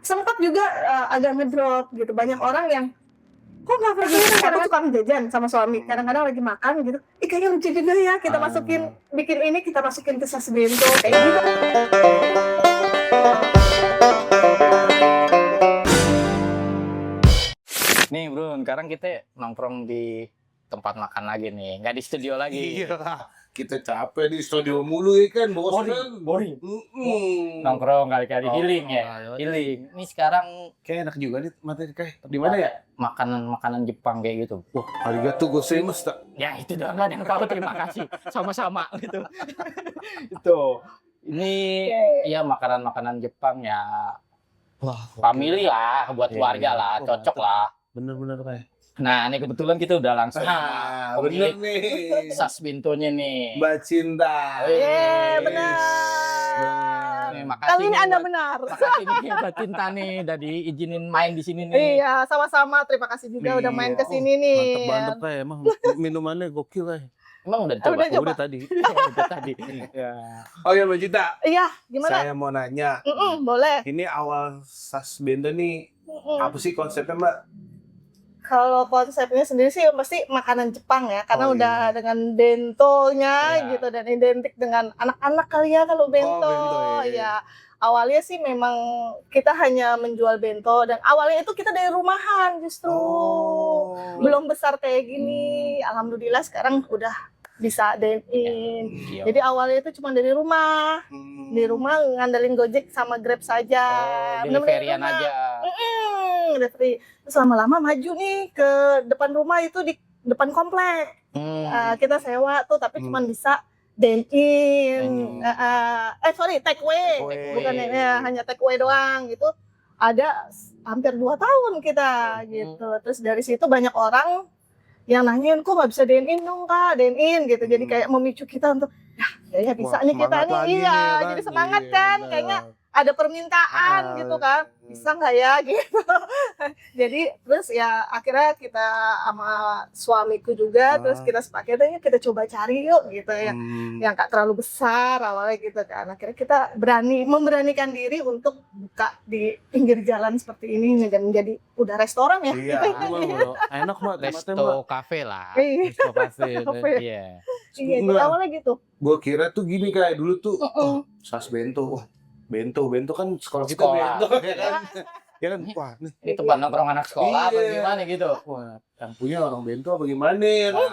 sempat juga agak ngedrop gitu. Banyak orang yang kok nggak pergi, karena tukang jajan sama suami. Kadang-kadang lagi makan gitu, kayaknya lucu juga ya kita masukin, bikin ini kita masukin ke sas bento kayak gitu. Nih bro, sekarang kita nongkrong di tempat makan lagi nih, nggak di studio lagi. Iya, kita capek di studio mulu ya kan, bosan. Boring. Nongkrong kali-kali healing ya, healing. Ini sekarang Kayak enak juga nih materi kayak. Di mana ya? makanan Jepang kayak gitu. Wah, arigatou gozaimasu. Ya itu doang kan yang tahu, terima kasih. Sama-sama gitu. Itu. Ini ya makanan Jepang ya. Wah, Family lah, buat keluarga lah, cocok lah. Bener-bener kayak. Nah, ini kebetulan kita udah langsung Bener nih. sas bentonya nih. Mbak Cinta. Benar. Nih, makasih Kali ini nih Anda buat- benar. Makasih nih Mbak Cinta nih, udah diizinin main di sini nih. Iya, sama-sama. Terima kasih juga udah main ke sini nih. Mantep kayak emang minumannya gokil kayak. Emang udah dicoba? Udah coba. Udah tadi. Udah tadi. Ya. Oh ya Mbak Cinta, Iya, gimana? saya mau nanya. Boleh. Ini awal sas bento nih apa sih konsepnya Mbak? Kalau konsepnya sendiri sih pasti makanan Jepang ya, karena Oh, udah dengan bentonya Iya. gitu, dan identik dengan anak-anak kali ya kalau bento. bento, iya. Ya, awalnya sih memang kita hanya menjual bento, dan awalnya itu kita dari rumahan justru. Belum besar kayak gini. Alhamdulillah sekarang udah bisa dine-in. Iya. Jadi awalnya itu cuma dari rumah. Di rumah ngandelin Gojek sama Grab saja. Bener-bener Deliverian rumah. aja. Delivery. Terus lama-lama maju nih ke depan rumah itu, di depan komplek. Kita sewa tuh, tapi cuma bisa dine-in. Sorry, take away. Bukan ya, hanya take away doang gitu. Ada hampir 2 tahun kita gitu. Terus dari situ banyak orang yang nanyain, kok nggak bisa dine-in dong Kak, dine-in gitu. Jadi kayak memicu kita untuk, ya bisa nih kita nih. Iya, jadi semangat kan. Kayaknya ada permintaan gitu kan, bisa nggak ya gitu. Jadi terus ya akhirnya kita sama suamiku juga, terus kita sepakat aja kita coba cari yuk gitu ya, yang nggak terlalu besar awalnya gitu kan. Akhirnya kita memberanikan diri untuk buka di pinggir jalan seperti ini dan menjadi udah restoran ya. Iya, enak Mbak, Resto cafe lah. Iya. Resto cafe. Iya. Iya, jadi awalnya gitu. Gue kira tuh gini kayak dulu tuh sas bento. Wah, bento kan sekolah kita Sekolah. bento ya kan. Ya kan, wah nih. Ini tempat nongkrong anak sekolah apa Iya. gimana gitu. Wah, yang punya orang bento apa gimana ya kan?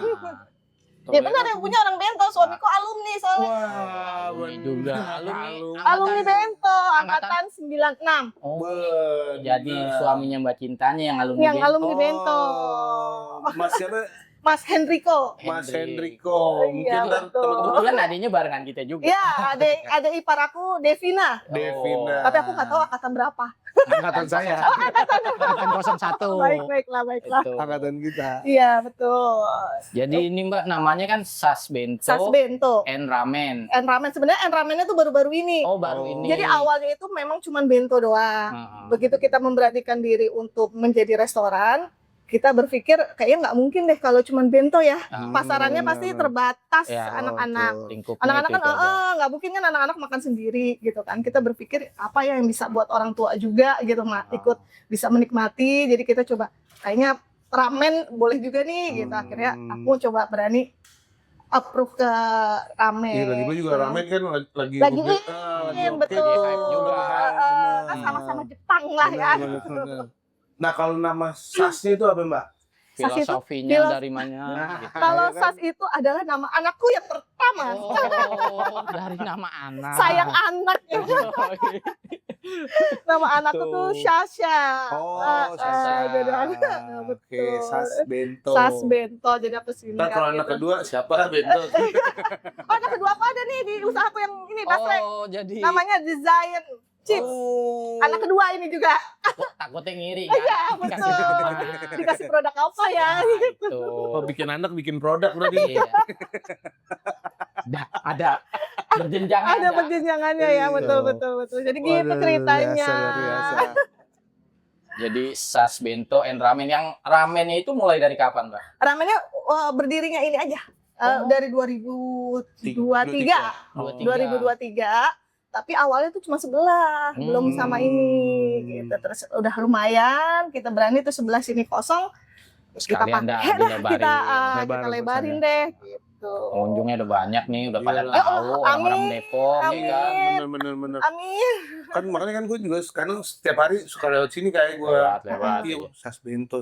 Ya benar, yang punya orang bento, suamiku alumni soalnya. Wah, Alumni juga. Alumni bento, angkatan 96. Oh, jadi suaminya Mbak Cintanya yang alumni Yang bento. alumni bento. Mas siapa? Mas Henriko. Mas Hendriko. Mungkin Iya, ntar betul. teman-teman Kebetulan adiknya barengan kita juga. Iya, ada ipar aku Devina. Devina. Tapi aku nggak tahu angkatan berapa. Angkatan saya. Angkatan 01. Baiklah. Itu. Angkatan kita. Iya, betul. Jadi ini Mbak namanya kan sas bento, Sas bento. and ramen. En ramen, sebenarnya en ramennya tuh baru-baru ini. Oh, baru ini. Jadi awalnya itu memang cuma bento doang. Begitu kita memberanikan diri untuk menjadi restoran, kita berpikir kayaknya nggak mungkin deh kalau cuma bento ya. Pasarannya pasti terbatas Ya, anak-anak. lingkupnya Anak-anak itu kan aja. nggak mungkin kan anak-anak makan sendiri gitu kan. Kita berpikir apa ya yang bisa buat orang tua juga gitu, ikut bisa menikmati. Jadi kita coba kayaknya ramen boleh juga nih gitu. Akhirnya aku coba berani approve ke ramen. Iya, lagi juga ramen kan lagi in, betul. juga. Kan sama-sama Jepang lah ya. Benar. Nah, kalau nama sasnya itu apa, Mbak? Sas itu Filosofinya dari mana? Gitu. Kalau Sas itu adalah nama anakku yang pertama. Oh, dari nama anak. Sayang anak ya. Nama anakku tuh Sasha. Oh, Sasha. Jadi anak. Oke, Betul. sas bento. Sas bento, jadi aku sini. Ntar kalau anak kedua siapa bento? Oh, anak kedua aku ada nih di usahaku yang ini, Basrek. Oh, jadi Namanya Design Chips. Oh. Anak kedua ini juga. takutnya ngiri kan? Iya, betul. Dikasih produk apa ya? Itu. Oh, bikin anak bikin produk berarti. Iya. Ada berjenjang. Ada perjenjangannya ya, betul. Jadi gitu ceritanya. Luar biasa. Jadi sas bento and ramen. Yang ramennya itu mulai dari kapan, Mbak? Ramennya berdirinya ini aja. Dari 2023. 2023. tapi awalnya tuh cuma sebelah, belum sama ini gitu. Terus udah lumayan, kita berani tuh sebelah sini kosong, terus kita Sekalian dah pakai dah, dilebarin. kita lebarin deh gitu. Pengunjungnya udah banyak nih, udah pada Iyalah. tahu orang-orang Amin. Depok nih Amin. kan. Bener. Amin. Kan makanya kan gue juga sekarang setiap hari suka lewat sini kayak gue. Lewat. Iya, Sasbento.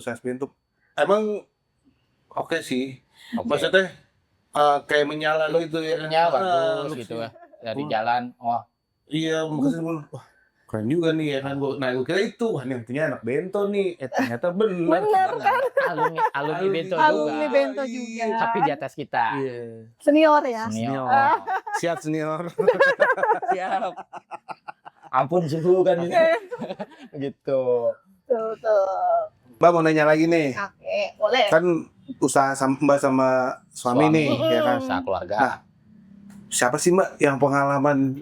Emang oke sih. Oke. Maksudnya kayak menyala lo itu ya. Ya bagus gitu ya. Dari jalan, wah Iya, makanya gue, wah keren juga nih ya kan. Gue kira itu, wah ini artinya anak bento nih. Ternyata bener. Bener kan? alumni Bento Alumni juga. Bento juga. Tapi di atas kita. Iya. Senior ya. Senior. Siap senior. Siap. Ampun suhu kan ini. Gitu. Tuh. Mbak mau nanya lagi nih. Oke, boleh. Kan usaha Mbak sama suami nih, ya kan. Usaha keluarga. Nah, siapa sih Mbak yang pengalaman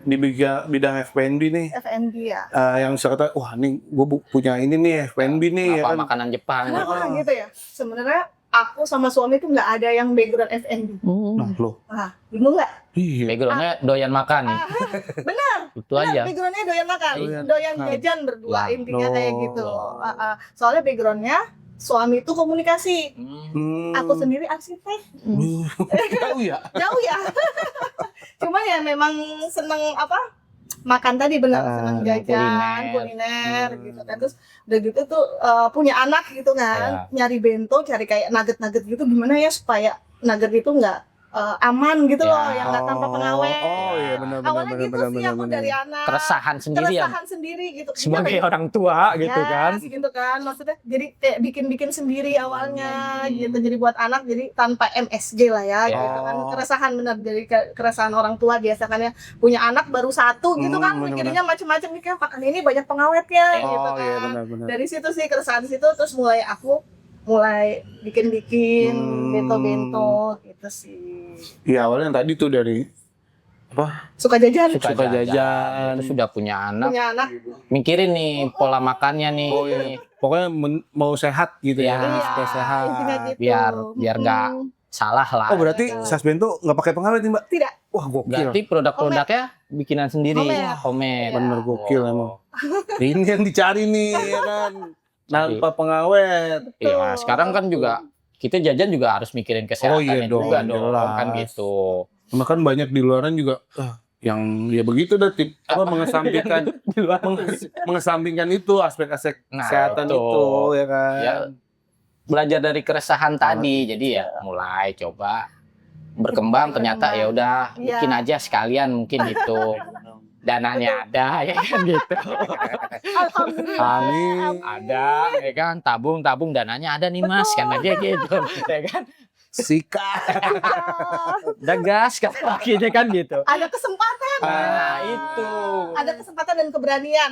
di bidang F&B nih? FNB ya. Yang saya kata, wah nih gue punya ini nih F&B nih ya Apa kan. makanan Jepang. Kenapa gitu ya? Sebenarnya aku sama suami tuh nggak ada yang background FNB. Nah, loh. Wah, bingung nggak? Iya. Backgroundnya doyan makan nih. Benar. Itu aja. Backgroundnya doyan makan, Doyan doyan makan. jajan berdua Lah, intinya no. kayak gitu. Soalnya backgroundnya suami itu komunikasi. Aku sendiri arsitek. Tahu ya. Jauh ya. Cuma ya memang seneng makan tadi benar seneng jajan, kuliner gitu kan. Terus udah gitu tuh punya anak gitu kan, nyari bento, cari kayak nugget-nugget gitu gimana ya supaya nugget itu nggak aman gitu loh, yang nggak tanpa pengawet. Oh iya benar. Awalnya gitu sih aku dari anak. Keresahan sendiri ya. Keresahan sendiri gitu. Sebagai Iya, orang tua gitu yes, kan. gitu kan. Maksudnya jadi kayak bikin-bikin sendiri awalnya gitu. Jadi buat anak jadi tanpa MSG lah ya gitu kan. Keresahan benar dari keresahan orang tua biasa kan ya punya anak baru satu gitu kan bener-bener. mikirinnya macam-macam nih kayak makan ini banyak pengawetnya gitu Oh kan. iya benar. Dari situ sih keresahan situ terus mulai bikin-bikin bento-bento gitu sih. Iya awalnya tadi tuh dari Suka jajan. Suka jajan. Terus sudah punya anak. Punya anak. Mikirin nih pola makannya nih. Oh, iya. Pokoknya mau sehat gitu ya, Iya, supaya sehat. intinya gitu. Biar nggak salah lah. Oh berarti Sasbento nggak pakai pengawet nih Mbak? Tidak. Wah gokil. Berarti produk-produknya bikinan sendiri. Homemade. Bener gokil emang. Ini yang dicari nih ya kan. Tanpa pengawet. Iya, sekarang kan juga kita jajan juga harus mikirin kesehatannya juga dong, jelas. kan gitu. Cuma kan banyak di luaran juga yang ya begitu dah mengesampingkan mengesampingkan itu aspek-aspek kesehatan itu ya kan. Ya, belajar dari keresahan tadi, jadi ya mulai coba berkembang ternyata ya udah bikin aja sekalian mungkin gitu. Dananya ada ya kan gitu. Alhamdulillah. Ada ya kan tabung dananya ada nih Mas kan dia gitu ya kan. Sikat. Udah gas kakinya kan gitu. Ada kesempatan. Nah, itu. Ada kesempatan dan keberanian.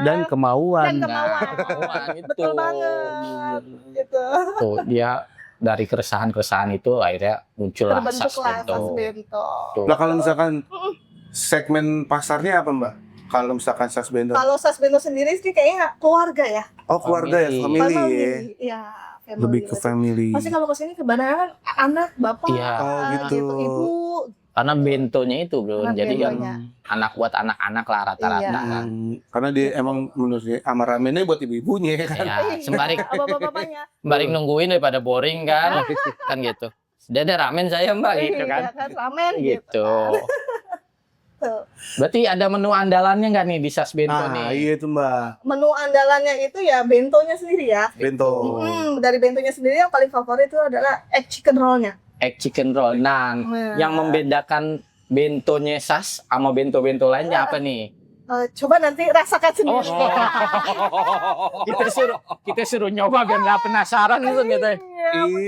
Dan kemauan. Itu. Betul banget. Gitu. Tuh dia dari keresahan itu akhirnya muncullah Terbentuklah Sasbento. Sasbento. Nah kalau misalkan segmen pasarnya apa Mbak? Kalau misalkan Sasbento? Kalau Sasbento sendiri sih kayaknya keluarga ya. Oh keluarga ya, family ya. Iya, family. Lebih ke family. Pasti kalau kesini kebanyakan anak, bapak, Iya. Oh, gitu. ibu. Karena bentonya itu bro, Anak jadi yang bentonya. anak buat anak-anak lah rata-rata Iya. kan. Karena dia emang menurut dia amar ramennya buat ibu-ibunya ya kan. Ya, sembari Bapak-bapaknya. nungguin daripada boring kan, kan gitu. Sudah ada ramen saya mbak gitu kan. Iya kan, ramen Gitu. Tuh. Berarti ada menu andalannya nggak nih di Sasbento Ah nih? iya itu Mbak. Menu andalannya itu ya bentonya sendiri ya. Bento. Dari bentonya sendiri yang paling favorit itu adalah egg chicken roll-nya. Egg chicken roll. Nah, yang membedakan bentonya Sas sama bento-bento lainnya apa nih? Coba nanti rasakan sendiri. kita suruh nyoba biar nggak penasaran gitu gitu.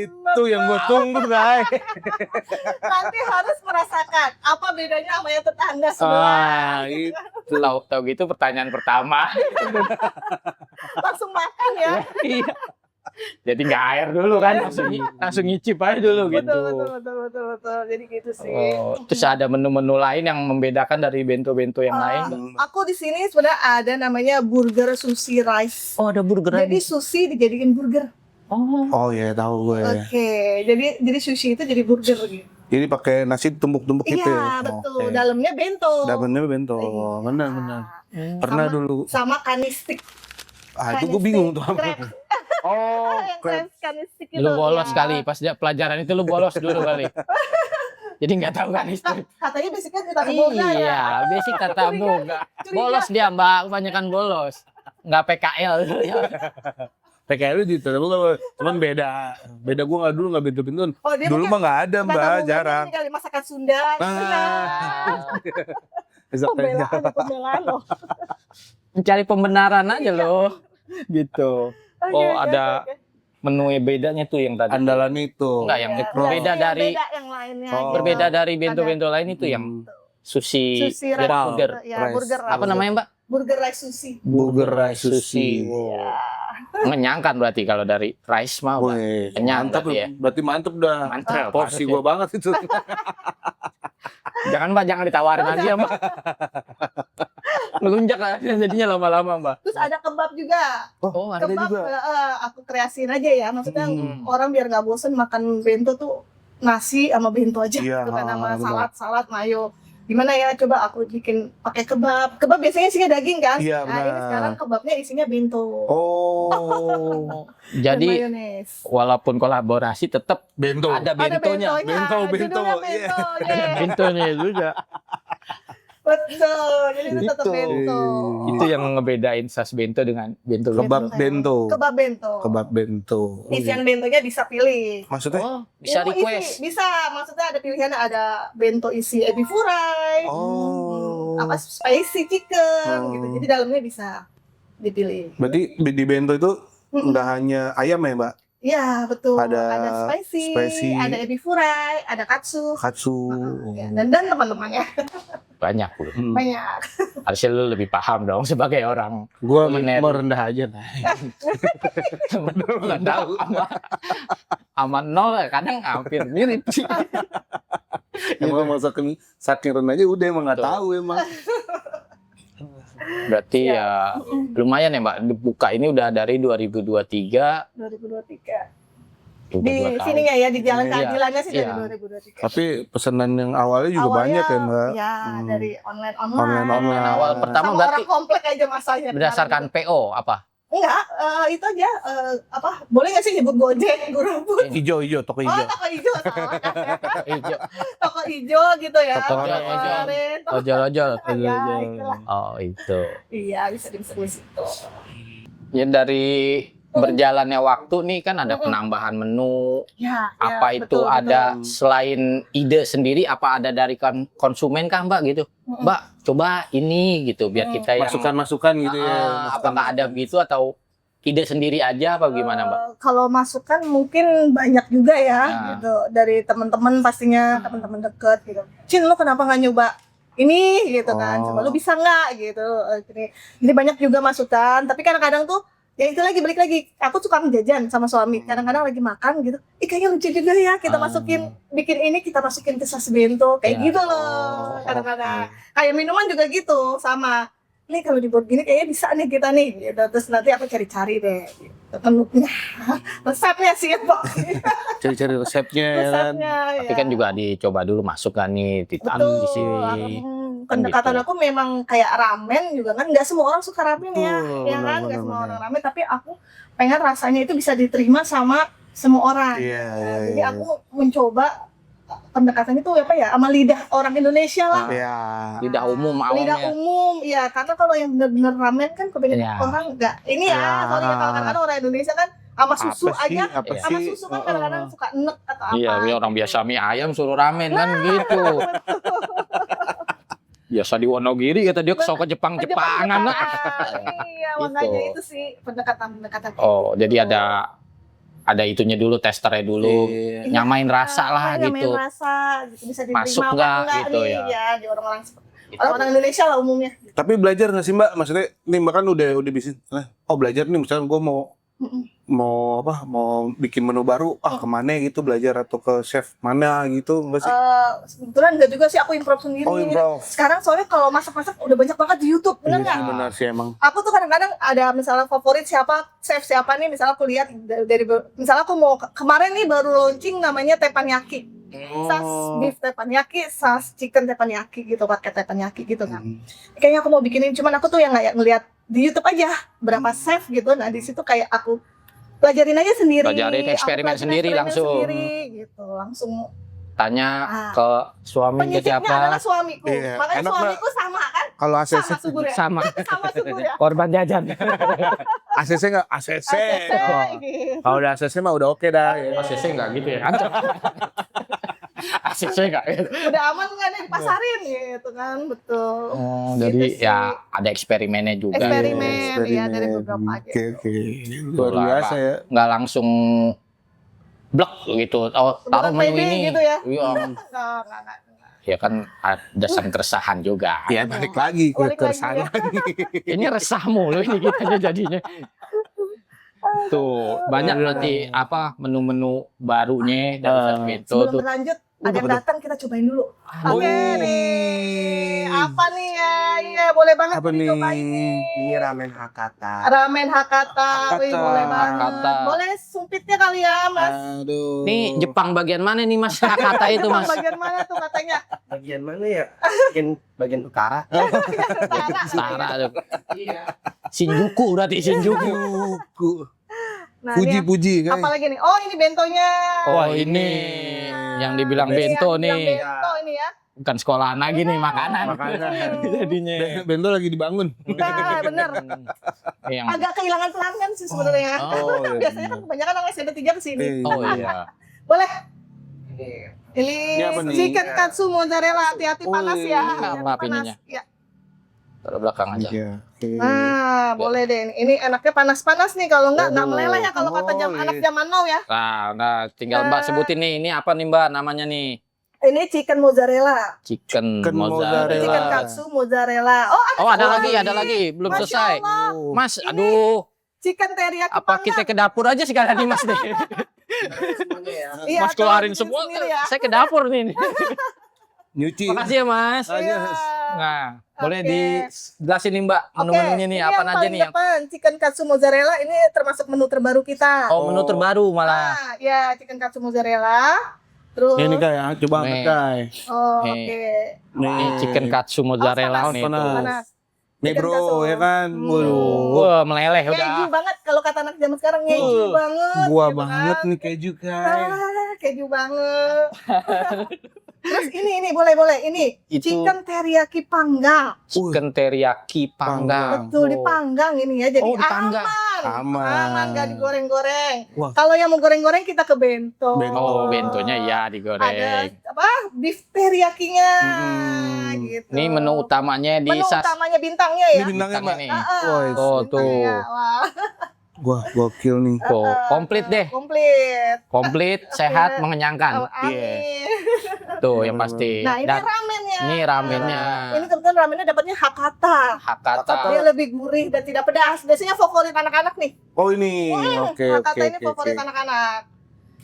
Itu yang gue tunggu guys. Nanti harus merasakan apa bedanya sama yang tetangga sebelah. Itu. Tahu gitu pertanyaan pertama. Langsung makan ya. Iya. Jadi nggak air dulu kan, langsung ngicip aja dulu gitu. Betul. Jadi gitu sih. Oh, terus ada menu-menu lain yang membedakan dari bento-bento yang lain? Aku di sini sebenarnya ada namanya burger sushi rice. Oh, ada burger. Jadi sushi dijadikan burger. Oh. Oh iya tahu gue. Oke, jadi sushi itu jadi burger gitu. Jadi pakai nasi tumbuk-tumbuk gitu Iya, ya? betul. Oke. Dalamnya bento. Dalamnya bento. Iya. Benar. Pernah Sama- dulu. Sama kanistik. Itu gue bingung tuh. Crepes. Oh, Yang crepes. kanistik itu. Lu bolos ya. kali pas pelajaran itu, lu bolos dulu kali. Jadi nggak tahu kan itu. Katanya basicnya kita boga ya. Iya, basic tata boga. Bolos dia Mbak, kebanyakan bolos. Nggak PKL. PKL di Tata cuman beda. Beda gue nggak dulu nggak bento-benton. Oh, dia Dulu mungkin mah nggak ada tata Mbak, boganya jarang. ini kali masakan Sunda. Pembelaan loh. Mencari pembenaran aja loh. Gitu. Oke, Oh, oke, ada oke. menu bedanya tuh yang tadi. Andalan itu. Enggak, yang Iya, berbeda yang dari beda yang lainnya. Oh. gitu. berbeda dari bento-bento lain itu yang Hmm. sushi, Sushi dan rice. burger. Ya, Rice. burger rice. Apa namanya Mbak? Burger rice sushi. Burger rice sushi. Sushi. Mengenyangkan berarti kalau dari rice mah Mbak. Wih, Kenyang mantap berarti ya. berarti mantep dah. Mantap. Porsi Harus gua banget itu. Jangan Mbak, jangan ditawarin lagi ya Mbak. Melunjak lah jadinya lama-lama Mbak. Terus ada kebab juga. Oh, ada Kebab juga. aku kreasiin aja ya. Maksudnya orang biar nggak bosen makan bento tuh nasi sama bento aja. Iya, Gitu kan sama benar. salad mayo. Gimana ya, coba aku bikin pakai kebab. Kebab biasanya isinya daging kan? Iya, Nah, ini benar. sekarang kebabnya isinya bento. Oh, Dan Jadi mayones. walaupun kolaborasi tetap bento. ada Ada bentonya. Bento, judulnya iya. bento. yeah. Bentonya juga. Betul, jadi itu tetap Gitu. bento. Itu yang ngebedain sas bento dengan bento. Kebab bento. Kebab bento. Kebab bento. Isian bentonya bisa pilih. Maksudnya? Oh, bisa Oh, request. bisa, maksudnya ada pilihannya, ada bento isi ebi furai, Oh. apa spicy chicken Oh. gitu. Jadi dalamnya bisa dipilih. Berarti di bento itu nggak hanya ayam ya, Mbak? Iya, betul. Ada spicy, ada ebi furai, ada katsu. Katsu. Ya, dan teman-temannya Banyak lu. banyak. Harusnya lu lebih paham dong sebagai orang Gua Kuliner. merendah aja nah. nggak tahu sama nol kadang hampir mirip sih. Emang masakan saking rendahnya udah emang nggak Betul. tahu emang. Berarti ya lumayan ya Mbak, buka ini udah dari 2023. 2023. Udah Di 2 tahun. sininya ya, di Jalan Iya. Keadilannya sih dari Iya. 2023. Tapi pesanan yang awalnya juga banyak ya, Mbak. Ya, Hmm. dari online. Online. Awal pertama Sama berarti orang komplek aja masanya. berdasarkan PO apa? Enggak, itu aja apa? Boleh nggak sih nyebut Gojek, GoFood? Hijau, toko Oh, hijau. toko hijau, salah. Hijau. Toko hijau gitu ya. Toko hijau. Kemarin. Ojol-ojol. Ya, itulah. Oh itu. Iya, bisa disebut situ. Ya dari berjalannya waktu nih kan ada penambahan menu. Ya, Apa ya, itu betul, ada betul. selain ide sendiri, apa ada dari konsumen kah Mbak gitu? betul. Mbak coba ini gitu biar kita yang Masukan-masukan gitu ya. apakah ada gitu atau ide sendiri aja apa gimana Mbak? Kalau masukan mungkin banyak juga ya, Nah. gitu. Dari teman-teman pastinya, teman-teman deket gitu. Cin, lu kenapa nggak nyoba ini gitu kan? Coba lu bisa nggak gitu. Ini banyak juga masukan. Tapi kadang-kadang tuh ya itu lagi balik lagi. Aku suka jajan sama suami. Kadang-kadang lagi makan gitu. Kayaknya lucu juga ya kita masukin bikin ini kita masukin ke sas bento kayak Ya. gitu loh. Kadang-kadang kayak minuman juga gitu sama. Nih kalau dibuat gini kayaknya bisa nih kita nih gitu. Terus nanti aku cari-cari deh gitu. Resepnya sih ya Pak. Cari-cari resepnya ya kan. Resepnya Tapi ya. kan juga dicoba dulu masuk kan nih ditanam di sini. Kan Pendekatan gitu. aku memang kayak ramen juga kan, nggak semua orang suka ramen ya, Betul, ya kan, benar, nggak semua benar. orang ramen, tapi aku pengen rasanya itu bisa diterima sama semua orang. Iya, iya, Jadi iya. aku mencoba pendekatan itu apa ya, sama lidah orang Indonesia lah. Iya. Lidah umum Lidah awalnya. umum, ya karena kalau yang benar-benar ramen kan kebanyakan Ya. orang nggak, ini ya, Ya. sorry ya kalau kadang orang Indonesia kan sama susu Apa sih? aja, Apa Iya. sama sih? susu kan kadang-kadang suka enek atau apa. Iya, ya orang biasa mie ayam suruh ramen kan gitu. Biasa di Wonogiri kata dia kesau ke Jepang-Jepangan lah. Iya, Gitu. makanya itu sih pendekatan-pendekatan. Oh, jadi ada itunya dulu, testernya dulu, Iya. nyamain rasa lah Nyamain gitu. rasa, gitu. Bisa diterima Masuk apa nggak enggak gitu nih, ya. di orang-orang Gitu. orang Indonesia lah umumnya. Tapi belajar nggak sih Mbak? Maksudnya nih Mbak kan udah bisnis. Oh belajar nih misalnya gue mau bikin menu baru. Kemana gitu belajar atau ke chef mana gitu nggak sih? Kebetulan enggak juga sih, aku improv sendiri. Oh improv. Sekarang soalnya kalau masak-masak udah banyak banget di YouTube, bener Iya nggak? sih, benar sih emang. Aku tuh kadang-kadang ada misalnya favorit siapa, chef siapa nih, misalnya aku lihat dari misalnya aku mau kemarin nih baru launching namanya teppanyaki. Sas beef teppanyaki, sas chicken teppanyaki gitu, pakai teppanyaki gitu kan. Kayaknya aku mau bikinin, cuman aku tuh yang nggak ngeliat di YouTube aja berapa chef gitu. Nah di situ kayak aku pelajarin aja sendiri. Pelajarin, eksperimen sendiri langsung. Gitu, langsung. Tanya ke suami ke Penyicipnya siapa. adalah suamiku. Iya. Makanya Enak, suamiku sama kan? Kalau ACC Sama subur ya. Sama. Sama subur ya. Korban jajan. ACC nggak ACC. ACC, Oh. gitu. Kalau udah ACC mah udah oke dah. Ya. ACC nggak gitu ya? ACC nggak gitu. Udah aman nggak nih dipasarin gitu kan, betul. Oh, Gitu jadi sih. ya ada eksperimennya juga. Eksperimen, iya dari beberapa Oke gitu. oke. Luar Itulah, biasa Pak. ya. Nggak langsung blek gitu. Oh, taruh Bukan menu pede ini. gitu ya? Iya. Enggak. Ya kan ada keresahan juga. Ya balik lagi ke Balik lagi, sana. Ini resah mulu ini kitanya jadinya. Tuh, banyak berarti apa menu-menu barunya dari Chef Bento Sebelum tuh. berlanjut, ada yang datang kita cobain dulu. Oke nih, apa nih ya? Iya boleh banget Apa nih? dicobain nih. Ini ramen Hakata. Ramen Hakata, wih Hakata. boleh banget. Hakata. Boleh sumpitnya kali ya Mas? Aduh. Nih Jepang bagian mana nih Mas? Kata itu Jepang Mas. bagian mana tuh katanya? Bagian mana ya? Bagian utara. Utara. Setara tuh. Shinjuku berarti Shinjuku. Nah, ini Puji-puji kan. apalagi nih? Oh ini bentonya. Oh ini yang dibilang Ini bento yang dibilang nih. Bento ini ya. Bukan sekolahan lagi nih makanan. Makanan. Jadinya. Bento lagi dibangun. Nah bener. Yang Agak kehilangan pelanggan sih sebenarnya. Oh, iya. Biasanya kan kebanyakan orang SMP 3 kesini. oh iya. Boleh. Ini Ini apa nih? chicken katsu mozzarella, hati-hati panas ya. Wih. Hati-hati Apa panas. ininya? Ya. Taruh belakang aja. Iya. Oke. Nah, boleh deh. Ini enaknya panas-panas nih. Kalau enggak meleleh ya kalau kata Oh, anak iya. zaman now ya. Nah, tinggal Mbak sebutin nih. Ini apa nih Mbak namanya nih? Ini chicken mozzarella. Chicken Chicken mozzarella. Chicken katsu mozzarella. Oh, Oh ada lagi. lagi. Belum Masya selesai. Allah. Mas, Ini aduh. Chicken teriyaki Apa panggang. kita ke dapur aja sekalian nih Mas deh. Semuanya ya. Iya, Mas keluarin bikin semua. sendiri ya. Saya ke dapur nih. Nyuci. Makasih ya Mas. Iya. Nah, boleh Oke. dijelasin nih Mbak menu-menunya nih ini apa yang aja paling nih yang depan, chicken katsu mozzarella ini termasuk menu terbaru kita. Oh, menu terbaru malah. Nah, ya chicken katsu mozzarella. Terus Ini kayak coba Nih. Kai. oh, Nih. oke. Ini chicken katsu mozzarella Panas, nih. panas. tuh. Panas. Nih Chicken bro, katsu. ya kan. Waduh. Wah, meleleh Keju udah. banget kalau kata anak zaman sekarang keju banget. Gua gitu banget kan. nih keju Kai. Keju banget. Terus ini boleh ini Itu- chicken teriyaki panggang. Chicken teriyaki panggang. Betul dipanggang ini ya, jadi Oh, dipanggang. Aman. nggak digoreng-goreng. Wah. Kalau yang mau goreng-goreng kita ke bento. Bento. Oh, bentonya ya Ada digoreng. apa beef teriyakinya gitu. Ini menu utamanya di Menu sas. utamanya bintangnya Ini ya. bintangnya Mbak. nih. Woi, Oh, tuh. Bintangnya, wah. Wah, gokil nih. Tuh, komplit deh. Komplit. Komplit, sehat, Oh, mengenyangkan. amin. Tuh yang pasti. Nah ini Dan ramennya. ini ramennya. Ini kebetulan ramennya dapatnya Hakata. Hakata. Dia lebih gurih dan tidak pedas. Biasanya favorit anak-anak nih. Oh ini. Oke, oke, Hakata ini oke. favorit anak-anak.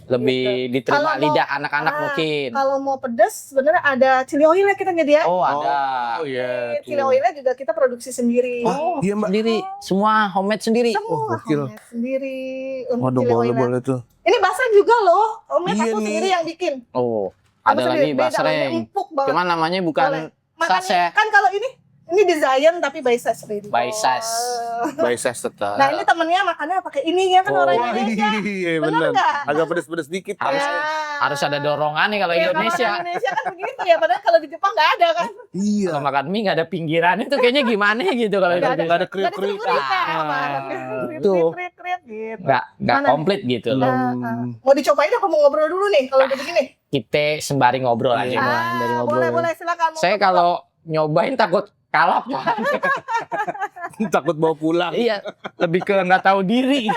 Lebih Gitu. diterima Kalau mau- lidah anak-anak mungkin. Kalau mau pedas sebenarnya ada chili oilnya kita nyedia. Oh, ada. Oh iya. Chili oilnya juga kita produksi sendiri. Oh, iya Mbak. Sendiri, semua homemade sendiri. Semua gokil. homemade sendiri untuk Waduh, chili boleh oilnya. boleh tuh. Ini basah juga loh. Homemade Iya aku nih. sendiri yang bikin. Oh, Aku ada sendiri. lagi Beda, ini basreng. empuk banget. Cuman namanya bukan Boleh. sas ya. Kan kalau ini desain tapi by size ready. By size. By size tetap. Nah ini temennya makannya pakai ini ya kan Oh, orang Wah, Indonesia. iya Bener benar. nggak? Agak pedes-pedes dikit. Harus- Ya. Harus ada dorongan nih kalau Iya, Indonesia. Kalau Indonesia kan begitu ya, padahal kalau di Jepang nggak ada kan. Iya. Kalau makan mie nggak ada pinggirannya tuh kayaknya gimana gitu kalau Nggak Indonesia. Nggak ada Nggak kriuk-kriuk. Tuh. Kriuk-kriuk gitu. Nggak Mana? komplit gitu loh. Mau dicobain apa mau ngobrol dulu nih kalau udah begini? Kita sembari ngobrol aja. Iya. Bang, dari ngobrol. Boleh silakan. Mau Saya coba. kalau nyobain takut kalap. Takut bawa pulang. Iya, lebih ke nggak tahu diri.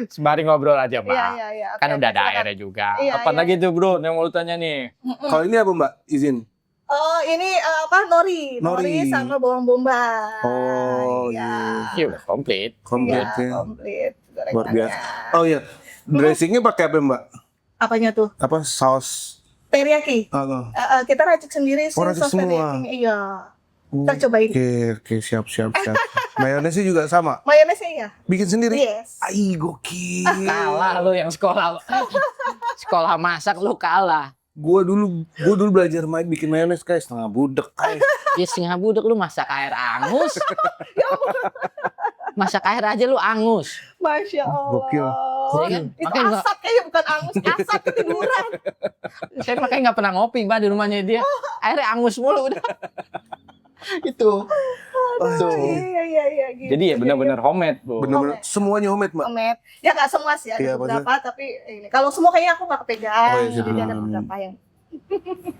Sembari ngobrol aja, Mbak. Iya. Kan Oke, udah ada silakan. airnya juga. Iya, Apa iya. lagi tuh, Bro, yang mau lu tanya nih? Kalau ini apa Mbak? Izin. Oh, ini apa nori Nori. sama bawang bombay. Oh, iya. Iya, udah komplit. Komplit Iya, ya. komplit. Luar Gorengannya. biasa. Oh iya. Dressingnya pakai apa Mbak? Apanya tuh? Apa saus? Teriyaki. Oh, Kita racik sendiri sih Oh, racik sos semua. teriyaki. Iya. Kita cobain. Oke, siap. Mayonesnya juga sama. Mayonesnya ya? Bikin sendiri. Yes. Ai, gokil. Kalah lu yang sekolah. sekolah masak lu kalah. Gua dulu belajar bikin mayones kayak setengah budek kayak. Ya setengah budek lu masak air angus. Masak air aja lu angus. Masya Allah. Gokil. Gokil. Itu Makanya nggak- asap kayaknya, bukan angus, asap ketiduran. Saya makanya nggak pernah ngopi Mbak di rumahnya dia. Airnya angus mulu udah. Itu. Tuh. Iya, gitu. Jadi ya benar-benar homemade, Bu. Bener-bener semuanya homemade, Mbak. Homemade. Ya nggak semua sih, ada Iya, beberapa, tapi ini. Kalau semua kayaknya aku nggak kepegang. Oh, iya, Jadi ada hmm. beberapa yang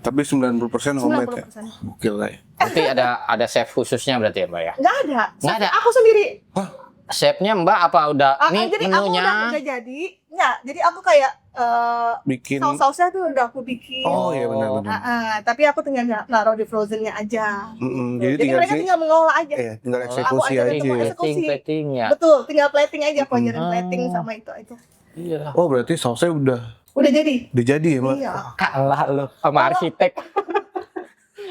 Tapi 90% homemade ya. 90%. Gokil kayak. Berarti ada chef khususnya berarti ya Mbak ya? Nggak ada. Nggak ada. Aku sendiri. Chefnya Mbak apa udah nih Jadi aku menunya? udah jadi. Nggak, jadi aku kayak Bikin. saus-sausnya tuh udah aku bikin. Oh iya benar-benar. Tapi aku tinggal naruh di frozennya aja. Jadi tinggal mereka sih. tinggal mengolah aja. Tinggal eksekusi Aku aja aja. semua Ya. eksekusi. Plating ya. Betul, tinggal plating aja, aku ajarin Hmm. plating sama itu. Iya. Oh berarti sausnya udah Udah jadi. jadi ya, Mbak? Iya. Kalah lo sama arsitek.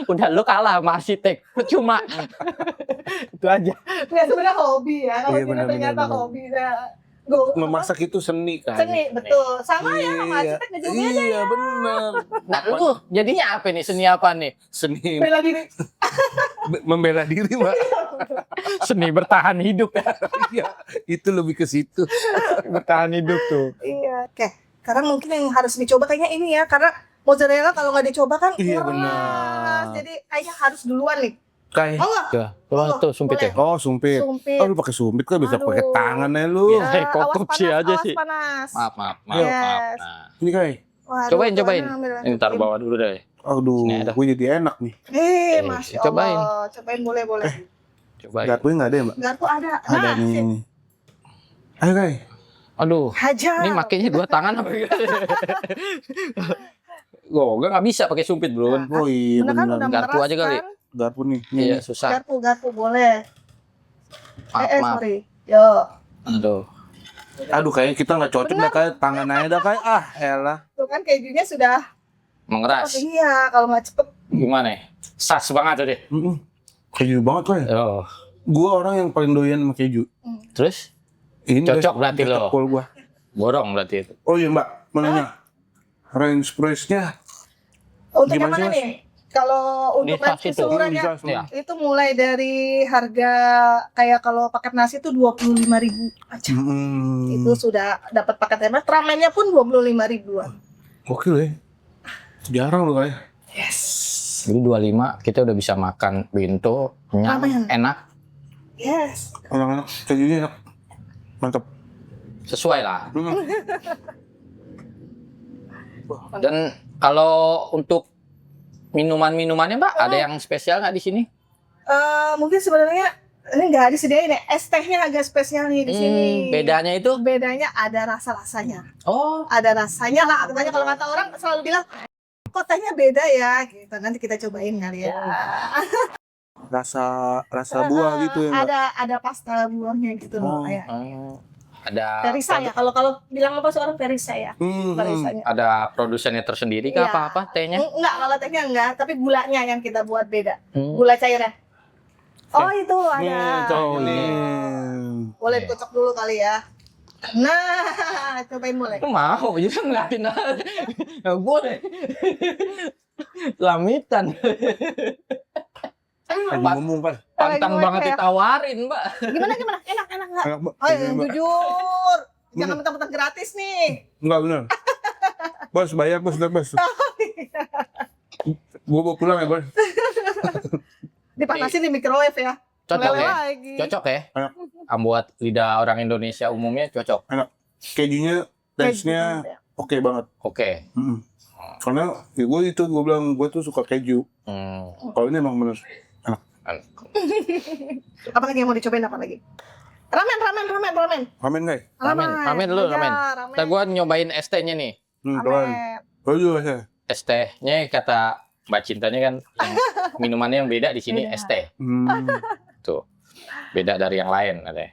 Udah lo kalah sama arsitek. Percuma. Itu aja. Nggak, sebenarnya hobi ya. Kalau Iya, kita benar, ternyata benar. hobi. Memasak itu seni kan. Seni, betul. Sama ya sama Iya. arsitek ngejauhnya aja. Iya benar. Nah lu jadinya apa nih? Seni apa nih? Seni Bela diri. membela diri, Mbak. Seni bertahan hidup ya. Iya, itu lebih ke situ. Bertahan hidup tuh. Iya. Oke. Karena mungkin yang harus dicoba kayaknya ini ya. Karena mozzarella kalau nggak dicoba kan Iya, keras. benar. Jadi kayaknya harus duluan nih. Kayak Oh enggak? Tuh, coba tuh sumpit ya. oh sumpit. Sumpit. Oh lu pakai sumpit kan bisa Aduh. pakai tangan ya lu. Iya. Awas korupsi panas, aja awas sih. panas. Maaf. Yes. Nah. Ini kayak. Waduh, Cobain. ambil Ini taruh bawah dulu deh. Aduh, Sini ada. gue jadi enak nih. Masya cobain. Allah. Cobain boleh. Coba. Garpu nggak ada ya, Mbak? Garpu ada. Ada Nah, sip. nih. Ayo kayak. Aduh. Hajar. Ini makainya 2 tangan apa gitu. Gue nggak bisa pakai sumpit, Bro. Oh iya Bener kan benar. udah Garpu meras aja kali. kan? Garpu nih. Iya, susah. Garpu boleh. Maaf. Sorry. Yo. Aduh. Aduh kayaknya kita nggak cocok dah kayak tangan aja dah kayak elah. Tuh kan kejunya sudah. Mengeras. Iya, kalau nggak cepet. Gimana ya? Sas banget tuh deh. Keju banget kayak. Oh. Gue orang yang paling doyan sama keju. Terus Ini Cocok berarti lo. Tepul gua. borong berarti itu. Oh iya Mbak, mau nanya. Range price-nya Untuk yang Gimana mana sih, Mas? nih? Kalau untuk Di tas range itu. keseluruhannya Bisa semua. Ya. itu mulai dari harga kayak kalau paket nasi itu 25.000 aja. Itu sudah dapat paket hemat. Ramennya pun 25.000-an. Gokil ya. Jarang loh kayak. Yes. Jadi 25 kita udah bisa makan bento, kenyang, Ramen. enak, Yes. Orang-orang kejunya enak. Mantap. sesuai lah. Hmm. Dan kalau untuk minuman-minumannya Mbak, ada yang spesial nggak di sini? Mungkin sebenarnya ini nggak disediain ya. Es tehnya agak spesial nih di sini. Bedanya itu? Bedanya ada rasa-rasanya. Oh, Ada rasanya lah. Makanya kalau kata orang selalu bilang, kok tehnya beda ya? Gitu. Nanti kita cobain kali ya. Rasa buah gitu ya Mbak. Ada pasta buahnya gitu loh. Oh. Kayak ada perisa ya. Kalau bilang apa seorang perisa ya. Perisanya. ada produsennya tersendiri kah Iya. apa-apa tehnya? Enggak, kalau tehnya enggak, tapi gulanya yang kita buat beda. Hmm. Gula cairnya. Oh, itu ada. Oh, Nih. Boleh dikocok dulu kali ya. Nah, cobain boleh. Lu mau jadi ngeliatin aja. Nggak boleh. Lamitan. Ngomong kan. Pantang Lagi banget ya. ditawarin, Mbak. Gimana? Enak enggak? Enak Mbak. Oh, Ini, yang Mbak. jujur. Jangan mentang-mentang gratis nih. Enggak benar. Bos bayar bos, udah, bos. Gua bawa pulang ya bos. Dipanasin di microwave ya. Cocok Meleleh ya? lagi. Cocok ya? Enak. Buat lidah orang Indonesia umumnya cocok. Kejunya, taste-nya oke banget. Oke. Karena ya gue bilang gue tuh suka keju. Kalau ini emang bener. Apa lagi yang mau dicobain apa lagi? Ramen. Ramen guys. Ramen dulu, Iya, ramen. Kita gua nyobain es tehnya nih. Ramen. Ramen. Oh juga saya. Es tehnya kata Mbak Cintanya kan yang minumannya yang beda di sini Beda. es teh. Tuh. Beda dari yang lain katanya.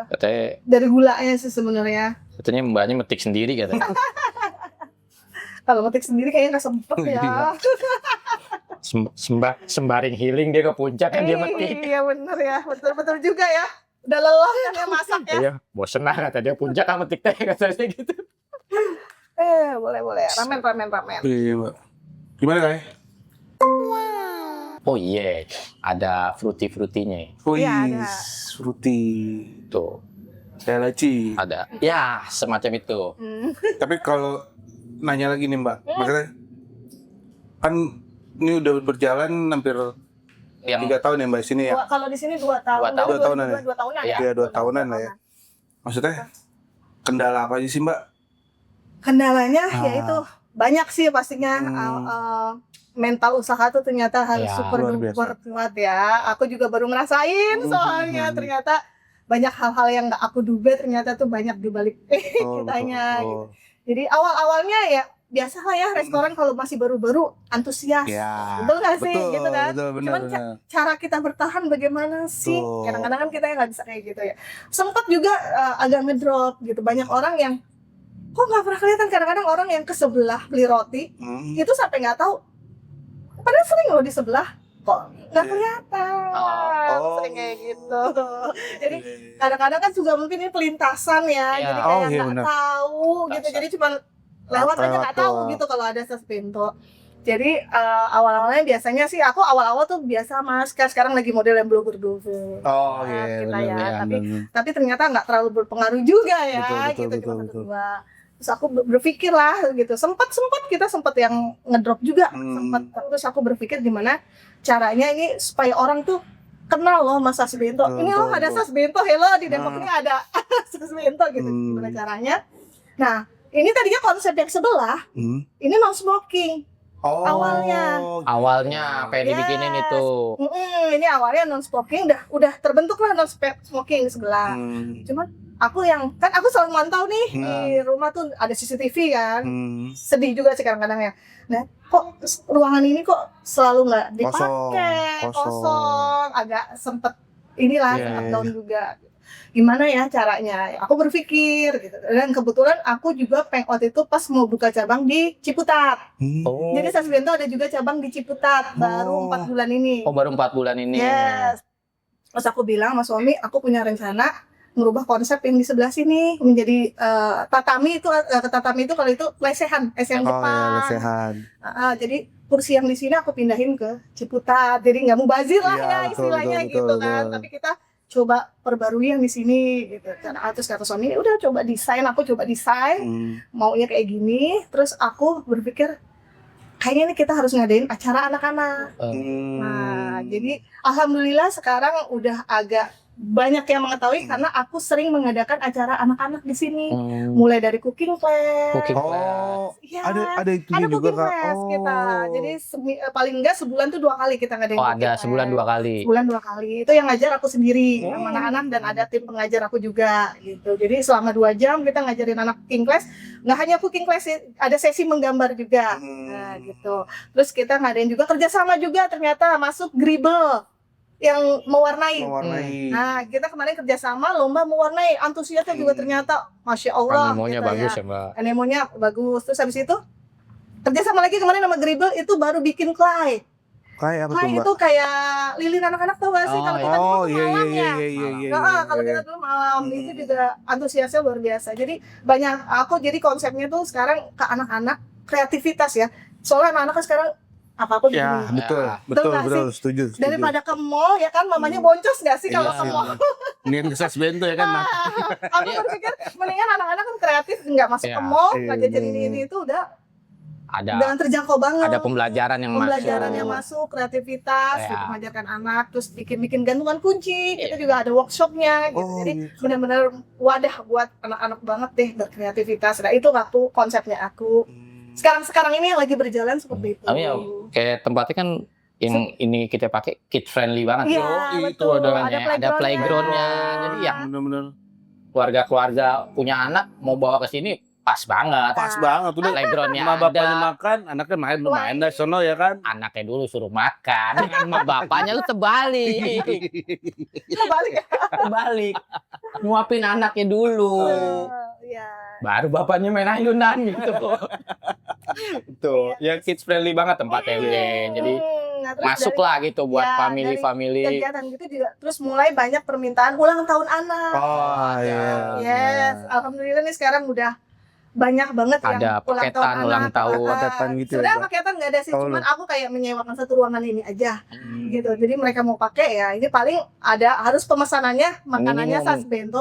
Katanya Dari gulanya sih sebenarnya. katanya Mbaknya metik sendiri katanya. Kalau metik sendiri kayaknya nggak sempet ya. Sembaring healing dia ke puncak kan dia metik. Iya bener ya, betul juga ya. Udah lelah kan ya masak ya. Iya, bosen lah kata dia puncak kan metik teh katanya gitu. Boleh. Ramen. Iya, Mbak. Gimana, Kak? Oh iya, ada fruity-fruitinya. Oh, Iya, iya, ada. fruity. Tuh, Kayak laci. ada. Ya, semacam itu. Tapi kalau nanya lagi nih, Mbak, maksudnya kan ini udah berjalan hampir Yang 3 tahun ya Mbak sini ya? Kalau di sini 2 tahun. 2 tahun. Dari 2 tahunan ya? 2 tahunan ya. Iya, 2 tahunan lah ya. Maksudnya kendala apa aja sih Mbak? Kendalanya Ah. yaitu banyak sih pastinya. Mental usaha tuh ternyata harus Ya, super luar biasa. duper kuat ya. Aku juga baru ngerasain soalnya ternyata banyak hal-hal yang nggak aku duga ternyata tuh banyak di balik kitanya. Gitu. Jadi awal-awalnya ya biasa lah ya restoran kalau masih baru-baru antusias. Ya. Betul nggak sih? Betul, Gitu kan? betul, benar, Cuman benar. cara kita bertahan bagaimana sih? Betul. Kadang-kadang kan kita yang nggak bisa kayak gitu ya. Sempat juga agak ngedrop gitu. Banyak orang yang kok nggak pernah kelihatan. Kadang-kadang orang yang ke sebelah beli roti itu sampai nggak tahu. Padahal sering loh di sebelah kok nggak kelihatan. Oh. Sering kayak gitu. Jadi kadang-kadang kan juga mungkin ini pelintasan ya. Iya. Jadi Oh, kayak iya, nggak benar. tahu gitu. Jadi cuma lewat aja nggak tahu doang. gitu kalau ada ses pintu. Jadi awal-awalnya biasanya sih aku awal-awal tuh biasa mas. Sekarang lagi model yang blogger dulu. Oh iya, kita benar, ya. benar, Tapi benar. tapi ternyata nggak terlalu berpengaruh juga ya. Betul, gitu cuma betul. kedua. Terus aku berpikir lah gitu. Sempat yang ngedrop juga. Terus aku berpikir gimana caranya ini supaya orang tuh kenal loh Mas Sasbento. Ini loh ada Sasbento, hello di Depok ini ada Sasbento gitu. Gimana caranya? Nah, ini tadinya konsep yang sebelah, ini non smoking. Oh. Awalnya pengen dibikinin itu. Ini awalnya non smoking, udah terbentuk lah non smoking sebelah. Cuman aku selalu mantau nih di rumah tuh ada CCTV kan. Sedih juga sih kadang-kadang ya. Nah, kok ruangan ini kok selalu nggak dipakai, kosong, agak sempet inilah up down juga. Gimana ya caranya? Aku berpikir gitu. Dan kebetulan aku juga waktu itu pas mau buka cabang di Ciputat. Oh. Jadi Sasbento ada juga cabang di Ciputat baru 4 bulan ini. Oh, baru 4 bulan ini. Yes. Terus aku bilang sama suami, aku punya rencana merubah konsep yang di sebelah sini menjadi tatami itu kalau itu lesehan Jepang. Ya, lesehan. Jadi kursi yang di sini aku pindahin ke Ciputat. Jadi nggak mubazir lah Iya, ya betul, istilahnya betul, gitu betul, kan. betul. Tapi kita coba perbarui yang di sini gitu. Terus kata suami, udah coba desain, aku coba desain maunya kayak gini. Terus aku berpikir kayaknya ini kita harus ngadain acara anak-anak. Nah, jadi alhamdulillah sekarang udah agak banyak yang mengetahui karena aku sering mengadakan acara anak-anak di sini. Mulai dari cooking class. Cooking Oh, Ya, ada itunya ada juga cooking Kak. class kita. Jadi paling enggak sebulan tuh 2 kali kita ngadain. Oh, cooking ada class. sebulan 2 kali. Sebulan 2 kali. Itu yang ngajar aku sendiri sama anak-anak dan ada tim pengajar aku juga gitu. Jadi selama 2 jam kita ngajarin anak cooking class. Nggak hanya cooking class, ada sesi menggambar juga. Nah, gitu. Terus kita ngadain juga kerjasama juga ternyata masuk Gribble yang mewarnai. Nah, kita kemarin kerjasama lomba mewarnai, antusiasnya juga ternyata, masya Allah. Anemonya gitu bagus ya, Mbak. Anemonya bagus. Terus habis itu kerjasama lagi kemarin sama Gribble itu baru bikin clay. Kayak apa tuh Clay Mbak? itu kayak lilin anak-anak tau gak sih? Kalau kita dulu tuh malam ya. Kalau kita dulu malam itu juga antusiasnya luar biasa. Jadi banyak jadi konsepnya tuh sekarang ke anak-anak kreativitas ya. Soalnya anak-anak kan sekarang apa-apa Ya, begini. betul, setuju. Daripada ke mall ya kan mamanya boncos gak sih kalau ke mall? Mendingan ke Sasbento ya kan. Aku berpikir mendingan anak-anak kan kreatif nggak masuk ke mall, nggak jajan ini itu udah dengan terjangkau banget. Ada pembelajaran yang masuk, kreativitas, Ya. gitu, mengajarkan anak, terus bikin gantungan kunci, kita juga ada workshopnya, gitu. Jadi benar-benar wadah buat anak-anak banget deh berkreativitas. Nah itu waktu konsepnya aku. Sekarang ini yang lagi berjalan seperti itu. Tapi ya, kayak tempatnya kan yang ini kita pakai kid friendly banget. Iya, itu betul. ada playgroundnya. Jadi yang benar-benar keluarga punya anak mau bawa ke sini pas banget. pas banget udah. Playgroundnya Sama bapaknya ada. makan, anaknya main dah sono ya kan. Anaknya dulu suruh makan, sama bapaknya lu terbalik. Terbalik. Nguapin anaknya dulu. Iya. Baru bapaknya main ayunan gitu. Tuh, ya kids friendly banget tempatnya Jen. Jadi Nah, terus masuk dari- lah gitu buat ya, family-family. kegiatan gitu juga terus mulai banyak permintaan ulang tahun anak. Oh iya. Yes, alhamdulillah nih sekarang udah banyak banget Ada yang paketan ulang tahun. Paketan gitu ya, Sebenarnya Mbak? paketan nggak ada sih, Oh, cuman lu. aku kayak menyewakan satu ruangan ini aja gitu. Jadi mereka mau pakai ya ini paling ada harus pemesanannya makanannya Minimum. Sasbento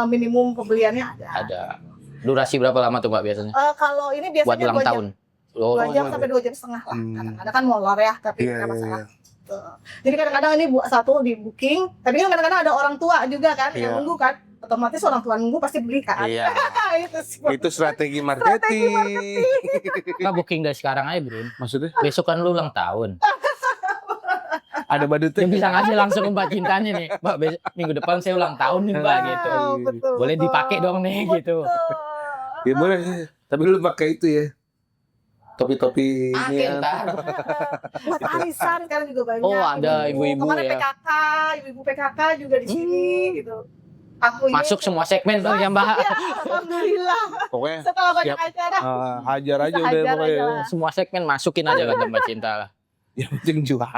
minimum pembeliannya ada. Ada. Durasi berapa lama tuh Mbak biasanya? Kalau ini Buat biasanya ulang 2 jam. tahun. Oh, 2 jam iya. sampai 2 jam setengah lah. Hmm. Kadang-kadang kan molor ya, tapi Iya, nggak iya, masalah. iya. Gitu. Jadi kadang-kadang ini buat satu di booking, tapi kan kadang-kadang ada orang tua juga kan yang Iya. nunggu kan. Otomatis orang tua nunggu pasti beli kan. Iya. Itu sih. Itu strategi marketing. Kita booking dari sekarang aja, Bro. Maksudnya Besok kan lu ulang tahun. ada Dia badutnya. bisa ngasih langsung ke Mbak Cintanya nih. Mbak, minggu depan saya ulang tahun nih, Mbak gitu. Wow, betul, Boleh betul. dipakai dong nih gitu. Ya boleh. Tapi lu pakai itu ya. Topi-topi ini Pakai ya. ntar. Buat arisan sekarang juga banyak. Oh, ada ibu-ibu Kemarin ya. PKK, ibu-ibu PKK juga di sini gitu. Aku ini Masuk semua segmen dong ya, Mbak. ya, alhamdulillah. Pokoknya Setelah banyak Siap. acara. hajar aja Bisa udah hajar pokoknya. aja lah. Semua segmen masukin aja kata Mbak Cinta lah. Yang penting jual.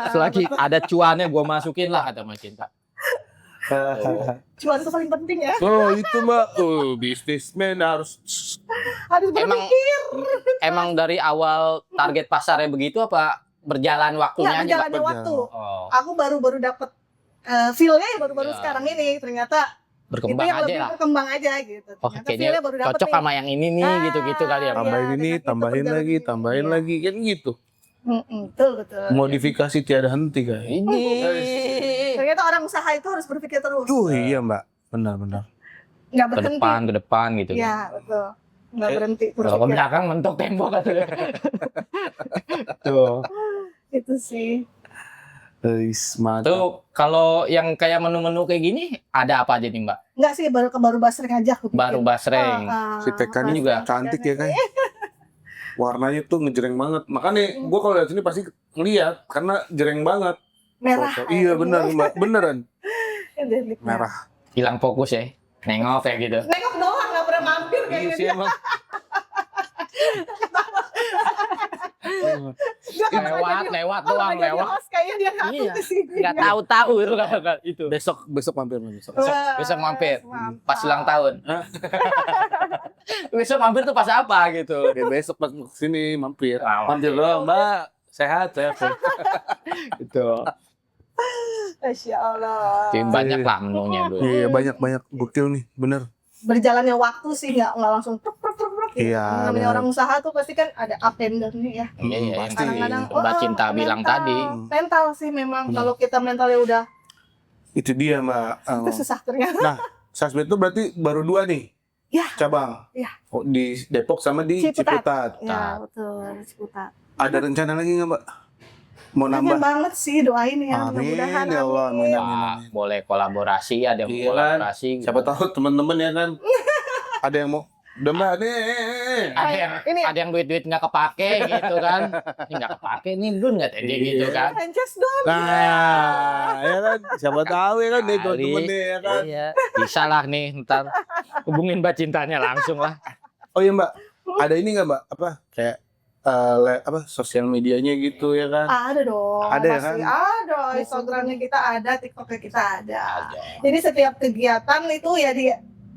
Selagi ada cuannya gua masukin lah kata Mbak Cinta. Cuan itu paling penting ya. Oh itu Mbak, bisnismen harus Harus Emang berpikir. emang dari awal target pasarnya begitu apa berjalan waktunya Nggak aja, Mbak? berjalannya Mbak? waktu. Oh, Aku baru-baru dapet feel-nya ya baru-baru Ya. sekarang ini. Ternyata itu berkembang yang aja lebih lah. berkembang aja gitu. Oh, Ternyata kayaknya feel-nya baru dapet cocok nih. sama yang ini nih, gitu-gitu kali ya, Mbak. tambahin Iya, ini, dengan itu tambahin berjalan lagi, begini. tambahin Iya. lagi, kan gitu. Betul, betul. Modifikasi tiada henti kan. Ini. Ternyata orang usaha itu harus berpikir terus. Iya Mbak, benar-benar. Nggak Ke berhenti. depan gitu. Iya, betul. Nggak berhenti Kalau ke berpikir. belakang mentok tembok katanya. Tuh. Itu sih. Mantap. Tuh kalau yang kayak menu-menu kayak gini ada apa aja nih, Mbak? Nggak sih, baru basreng aja aku bikin. Baru basreng. Si Tekan ini juga cantik ya kan. Warnanya tuh ngejreng banget. Makanya gua kalau lihat sini pasti ngeliat karena jreng banget. Merah. Foto. Iya benar Mbak, beneran. Identik Merah. Hilang fokus ya. Nengok kayak gitu. Nengok doang, nggak pernah mampir Iya kayaknya sih dia. emang. Nggak pernah Lewat jadi- doang, nggak jadi lewat. host, kayaknya dia ngaku Iya. kesini. Nggak tahu-tahu itu kan itu. Besok mampir besok. Wah, Besok mampir. mantap. Pas ulang tahun. Besok mampir tuh pas apa gitu. Oke, besok pas mau kesini mampir. Ah, Mampir doang Mbak. Sehat. Gitu. Masya Allah. Tim banyak lah menunya dulu. Iya banyak gokil nih, bener. Berjalannya waktu sih nggak langsung truk truk truk truk. gitu. Iya, Namanya benar. orang usaha tuh pasti kan ada up and down-nya ya. Iya, yang Pasti. Kadang-kadang Mbak Cinta bilang mental. tadi. Mental sih memang Hmm. kalau kita mentalnya udah Itu dia Mbak. itu susah ternyata. Sasbet itu berarti baru 2 nih. Ya. Cabang. Ya. Oh, di Depok sama di Ciputat. Ciputat. Ya betul, Ciputat. Ada rencana lagi nggak Mbak? Mau Pengen nambah? banget sih, doain ya Amin, mudah-mudahan. ya Allah, amin. Wah, boleh kolaborasi, ada yang Iya mau kan? kolaborasi. gitu. Siapa tahu teman-teman ya kan. Ada yang mau. Udah Mbak nih. Ada yang Ini- ada yang duit nggak kepake gitu kan. Ini nggak kepake nih belum nggak tadi Iya. gitu kan. Franchise dong. Nah, ya kan. Siapa tahu ya kan nih Kali. teman-teman nih ya kan. Iya, bisa lah nih ntar hubungin Mbak Cintanya langsung lah. Oh iya Mbak, ada ini nggak Mbak? Apa kayak sosial medianya gitu ya kan? Ada dong. Ada ya pasti kan? ada. Instagramnya kita ada, TikToknya kita ada. Jadi setiap kegiatan itu ya di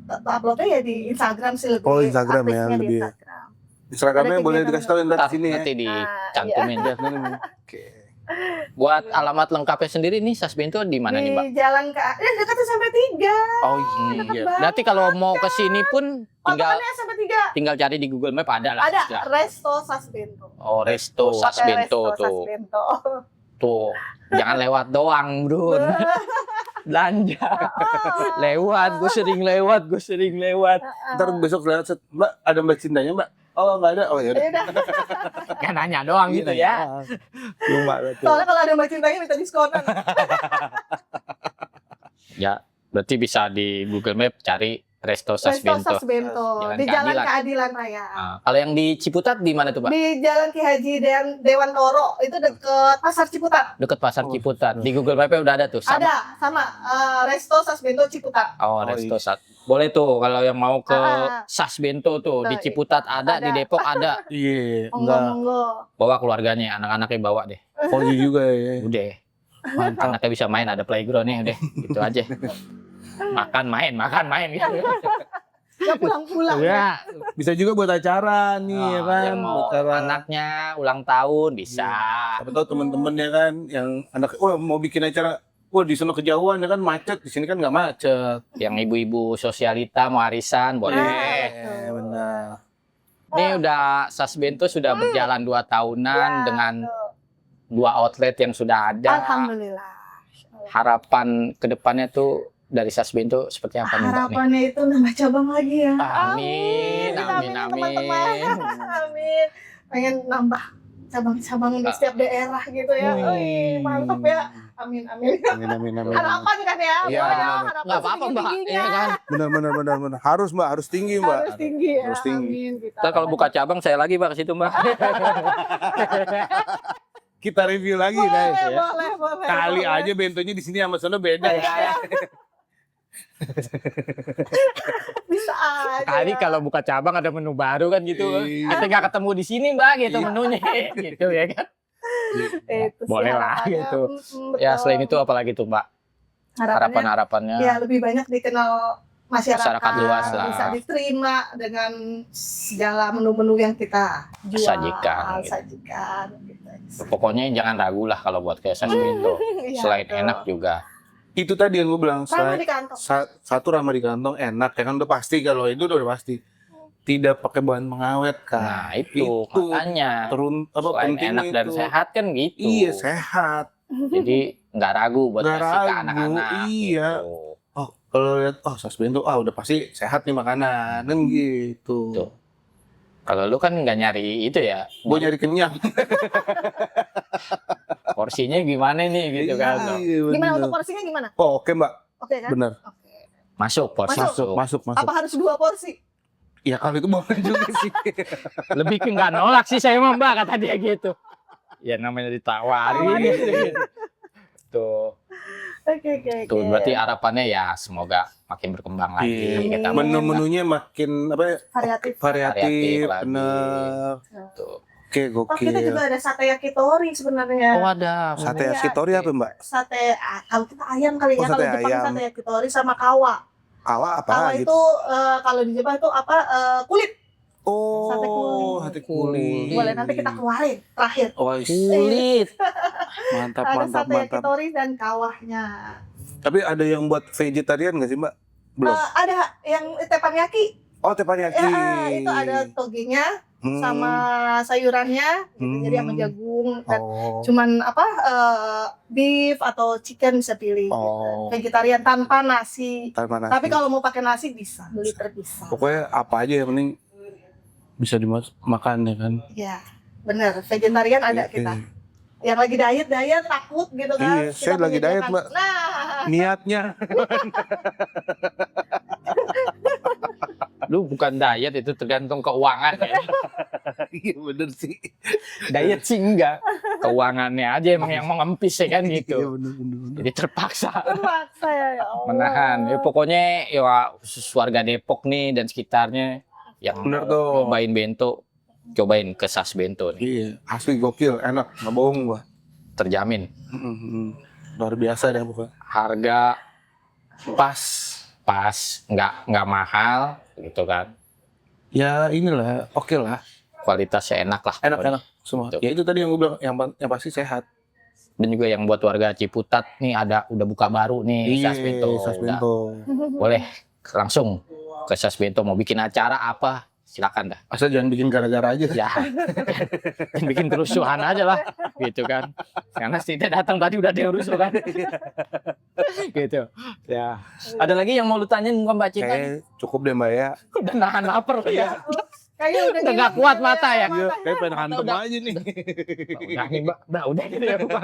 uploadnya ya di Instagram sih lebih. Oh, Instagram ya, aktifnya di lebih. Instagram. Instagramnya Ada boleh kegiatan dikasih tahu ntar Ntar di sini ya. nanti dicantumin. Oke. Buat alamat lengkapnya sendiri nih Sasbento di mana nih, Mbak? Di jalan ke dekatnya sampai 3. Oh Deket iya. banget. Berarti kalau mau ke sini pun tinggal Patokannya sampai 3. tinggal cari di Google Map ada lah. Ada Ya. Resto Sasbento. Oh, Resto Pusatnya Sasbento Resto tuh. Sasbento. Tuh. Jangan lewat doang, Bro. Belanja. Lewat, gue sering lewat. Ntar besok lihat Mbak ada Mbak Cintanya Mbak. Oh nggak ada. Oh ya udah. Ya udah. Kan nanya doang gitu ya. Cuma betul. Soalnya kalau ada mbak cintanya minta diskonan. Ya, berarti bisa di Google Map cari Resto Resto Sasbento. Sasbento Jalan di Jalan Keadilan. Keadilan Raya. Nah, kalau yang di Ciputat di mana tuh, Pak? Di Jalan Ki Haji Dewan Toro itu deket Pasar Ciputat. Deket Pasar Oh. Ciputat. Di Google Map udah ada tuh. Sama. Ada sama Resto Sasbento Ciputat. Oh, Oh, Resto iya. Boleh tuh kalau yang mau ke Ah. Sasbento tuh di Tuh, Ciputat ada, di ada. Depok ada. Iya. Monggo Enggak. monggo. Bawa keluarganya, anak-anaknya bawa deh. Oh iya juga ya. Udah. Mantap. Anaknya bisa main, ada playgroundnya udah. Gitu aja. Makan main gitu. nggak pulang-pulang. Ya, Bisa juga buat acara nih ya kan. yang mau Acara. anaknya ulang tahun bisa. Siapa tahu temen-temen ya kan yang anak mau bikin acara, di sana kejauhan ya kan macet, di sini kan nggak macet. Yang ibu-ibu sosialita mau arisan boleh. Benar. Ini udah Sasbento sudah berjalan 2 tahunan Ya, dengan 2 outlet yang sudah ada. Alhamdulillah. Harapan kedepannya tuh dari Sasbento seperti apa nih Mbak? nih? Harapannya itu nambah cabang lagi ya. Amin, Kita amin, aminin, amin. teman-teman. Amin. Pengen nambah cabang-cabang di setiap daerah gitu ya. Wih, mantap ya. Amin, amin. Amin. Harapan kan ya? Iya, Boleh ya, benar. harapan Nggak apa-apa Mbak, setinggi-tingginya. ya kan? Benar. Harus Mbak, harus tinggi Mbak. Harus tinggi ya. Harus tinggi. Amin. Kita Ntar kalau buka cabang saya lagi Mbak ke situ Mbak. Kita review lagi boleh, guys ya. boleh. Kali boleh. aja bentonya di sini sama sana beda ya. Bisa aja. Kali ya. kalau buka cabang ada menu baru kan gitu. Iya. Nanti nggak ketemu di sini Mbak gitu Iya. menunya gitu ya kan. Itu sih Boleh lah, harapannya. gitu. Betul. Ya selain itu apalagi tuh Mbak harapannya harapan-harapannya. ya lebih banyak dikenal masyarakat luas lah. bisa diterima dengan segala menu-menu yang kita jual, Sajikan, gitu. sajikan gitu. Pokoknya jangan ragu lah kalau buat kayak Sasbento. Iya, Selain betul. enak juga. Itu tadi yang gue bilang, Sama di kantong. satu ramah di kantong, enak ya kan udah pasti, kalau itu udah pasti. Tidak pakai bahan pengawet kan. Nah itu makanya. Selain pentingnya enak dan itu. sehat kan gitu. Iya, sehat. Jadi nggak ragu buat Nggak kasih ke ragu, anak-anak. iya. Gitu. Oh, kalau lihat Sasbento, udah pasti sehat nih makanan, kan gitu. Tuh. Kalau lu kan nggak nyari itu ya. Gue nyari kenyang. Porsinya gimana nih gitu kan. Iya, Gimana bener. untuk porsinya gimana? Oh, oke Mbak, Oke kan? bener. Oke. Masuk porsi. Masuk. Apa harus 2 porsi? Ya kalau itu boleh juga sih. Lebih ke nggak nolak sih saya mah Mbak kata dia gitu. Ya namanya ditawarin gitu. Tuh. Oke. Tuh berarti harapannya ya semoga makin berkembang lagi. Iya. Kita Menu-menunya makin Variatif. variatif, lagi. bener. Tuh. Oke, Oh, kita gokil. juga ada sate yakitori sebenarnya. Oh ada. Sate Iya. yakitori apa Mbak? Sate kalau kita ayam kali Oh, ya, kalau sate Jepang ayam. sate yakitori sama kawa. Kawa apa Kawa gitu? itu kalau di Jepang itu apa kulit. Oh, sate kulit. sate kulit. Boleh nanti kita keluarin terakhir. Oh, Kulit. mantap, Ada mantap, sate mantap. yakitori dan kawahnya. Tapi ada yang buat vegetarian nggak sih Mbak? Belum. Ada yang teppanyaki. Oh, teppanyaki. Itu ada toginya Hmm. sama sayurannya, gitu. Jadi sama Hmm. jagung dan Oh. cuman beef atau chicken bisa pilih. Oh. Vegetarian tanpa nasi. Tanpa nasi. Tapi kalau mau pakai nasi bisa, beli terpisah. Pokoknya apa aja yang penting bisa dimakan ya kan. Ya, bener. Vegetarian ada kita. Yang lagi diet takut gitu kan. Iya, kita saya lagi diet, menyediakan. Mbak. Nah, Niatnya. Lu bukan diet itu tergantung keuangan ya. Iya bener sih. Diet sih enggak. Keuangannya aja emang yang mengempis ya kan Iya gitu. bener. Jadi terpaksa terpaksa ya Allah. menahan. Ya, pokoknya ya khusus warga Depok nih dan sekitarnya yang Bener mau tuh. cobain bento, cobain ke Sasbento nih. Iya, asli gokil, enak, nggak bohong gua. Terjamin. Luar biasa deh pokoknya. Harga Pas. nggak mahal gitu kan. Ya inilah, oke lah. Kualitasnya enak lah. Enak semua. Betul. Ya itu tadi yang gue bilang, yang pasti sehat. Dan juga yang buat warga Ciputat nih udah buka baru nih Sasbento. Udah. Sasbento. Boleh langsung ke Sasbento mau bikin acara apa silakan dah. Asal jangan bikin gara-gara aja. Ya. Bikin kerusuhan aja lah gitu kan. Karena tidak datang tadi udah ada yang rusuh kan. Gitu. Ya. Ada lagi yang mau lu tanyain Mbak Cinta? Kayak cukup deh Mbak ya. Udah nahan lapar ya. Kayaknya udah Udah nggak gini kuat ya, mata ya? Iya, kayak pengen hantem Udah. aja nih. Udah nih Mbak. Udah gitu ya Mbak.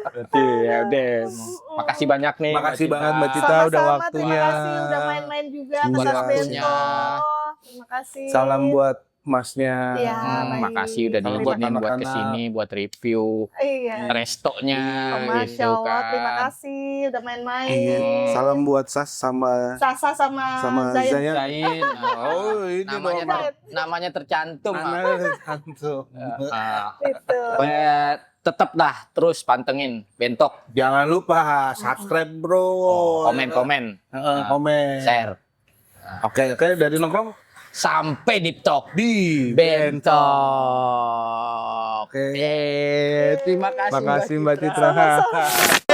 Berarti ya udah. Makasih banyak nih. Makasih banget Mbak Cita Sama-sama, udah waktunya. Terima kasih udah main-main juga ke Iya. Sasbento. Terima kasih. Salam buat masnya. Iya. baik. Makasih udah Terima diizinin buat anak-anak. kesini buat review Iya. restonya Oh, Masya gitu Allah, kan. terima kasih udah main-main. Iya. Salam buat Sas sama Sasa sama Zayan. Zayan. Zain. Oh, ini namanya dong. namanya tercantum. Anak hantu. Itu. Pokoknya tetap dah terus pantengin Bentok, Jangan lupa subscribe bro. komen, Heeh, komen. share. Oke, dari nongkrong Sampai deep talk di bentok. Oke. Terima kasih Makasih Mbak Citra. Sama-sama.